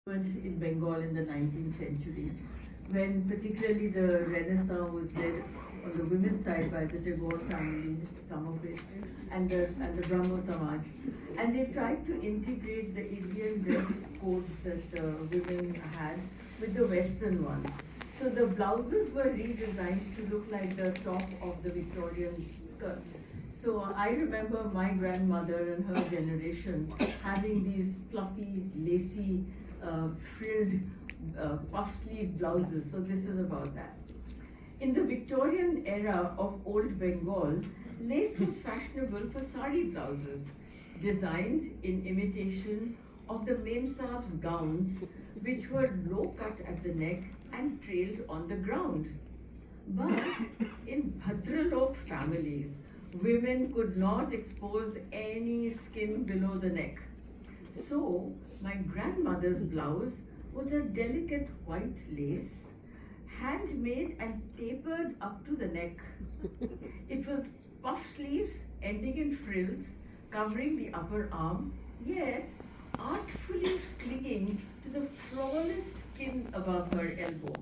in Bengal in the 19th century, when particularly the Renaissance was led on the women's side by the Tagore family, some of it, and the Brahmo Samaj. And they tried to integrate the Indian dress codes that women had with the Western ones. So the blouses were redesigned to look like the top of the Victorian skirts. So I remember my grandmother and her generation having these fluffy, lacy, frilled puff sleeve blouses. So this is about that. In the Victorian era of Old Bengal, lace was fashionable for sari blouses, designed in imitation of the Mem Saab's gowns, which were low cut at the neck and trailed on the ground. But in Bhadralok families, women could not expose any skin below the neck. So, my grandmother's blouse was a delicate white lace, handmade and tapered up to the neck. It was puff sleeves ending in frills, covering the upper arm, yet artfully clinging to the flawless skin above her elbow.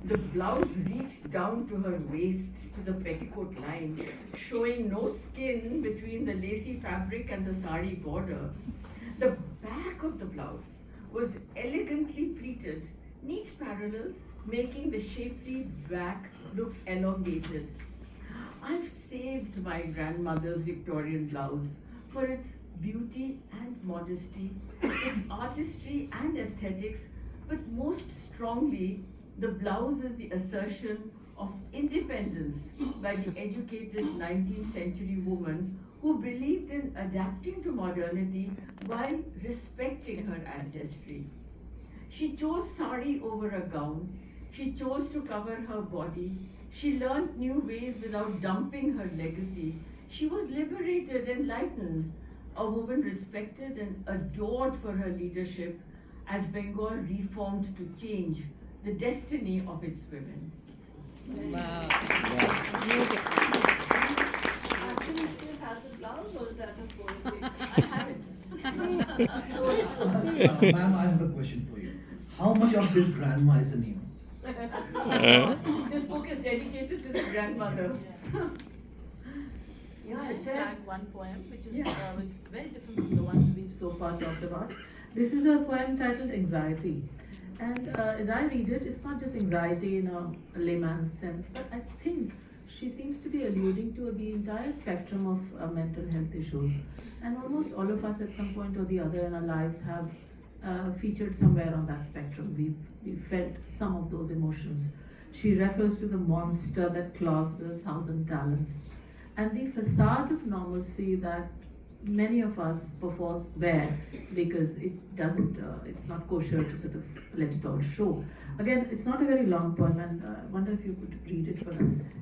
The blouse reached down to her waist to the petticoat line, showing no skin between the lacy fabric and the sari border. The back of the blouse was elegantly pleated, neat parallels making the shapely back look elongated. I've saved my grandmother's Victorian blouse for its beauty and modesty, its artistry and aesthetics, but most strongly, the blouse is the assertion of independence by the educated 19th century woman who believed in adapting to modernity while respecting her ancestry. She chose sari over a gown. She chose to cover her body. She learned new ways without dumping her legacy. She was liberated, enlightened, a woman respected and adored for her leadership as Bengal reformed to change the destiny of its women. Wow. Beautiful. Do you still have the blouse or is that a poetry? I have it. Ma'am, I have a question for you. How much of this grandma is in you? This book is dedicated to the grandmother. Yeah, it says. That one poem, which is very different from the ones we've so far talked about. This is a poem titled Anxiety. And as I read it, it's not just anxiety in a layman's sense, but I think she seems to be alluding to the entire spectrum of mental health issues. And almost all of us at some point or the other in our lives have featured somewhere on that spectrum. We've felt some of those emotions. She refers to the monster that claws with 1,000 talons and the facade of normalcy that many of us perforce wear because it's not kosher to sort of let it all show. Again, it's not a very long poem, and I wonder if you could read it for us.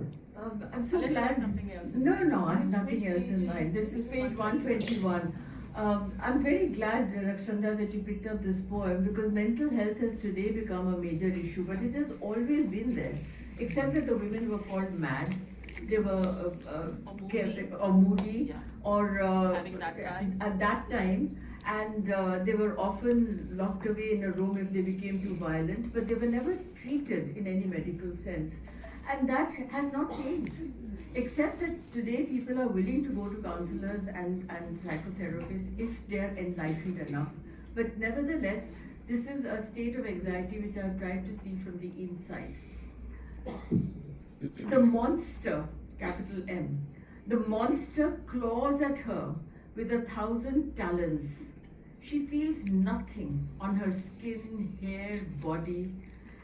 I'm so Unless you have glad. something else. No, I have nothing else in mind. This is page 121. I'm very glad, Rakshanda, that you picked up this poem because mental health has today become a major issue, but it has always been there, except that the women were called mad. They were moody, Yeah. or Having that time. at that time, and they were often locked away in a room if they became too violent, but they were never treated in any medical sense. And that has not changed, except that today people are willing to go to counselors and psychotherapists if they are enlightened enough. But nevertheless, this is a state of anxiety which I've tried to see from the inside. The monster, capital M, the monster claws at her with 1,000 talons. She feels nothing on her skin, hair, body.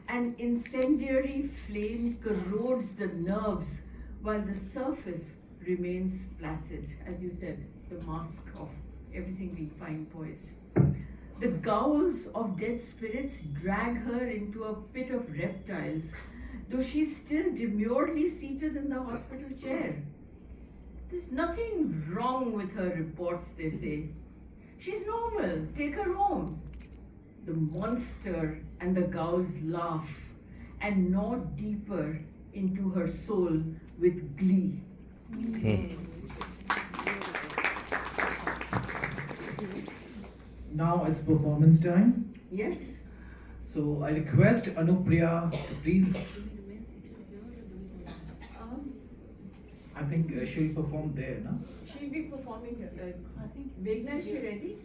An incendiary flame corrodes the nerves while the surface remains placid. As you said, the mask of everything we find poised. The growls of dead spirits drag her into a pit of reptiles, though she's still demurely seated in the hospital chair. There's nothing wrong with her, reports they say. She's normal, take her home. The monster and the ghouls laugh and gnaw deeper into her soul with glee. Now it's performance time. Yes. So I request Anupriya to please. I think she'll perform there, no? She'll be performing. I think Meghna, is she ready?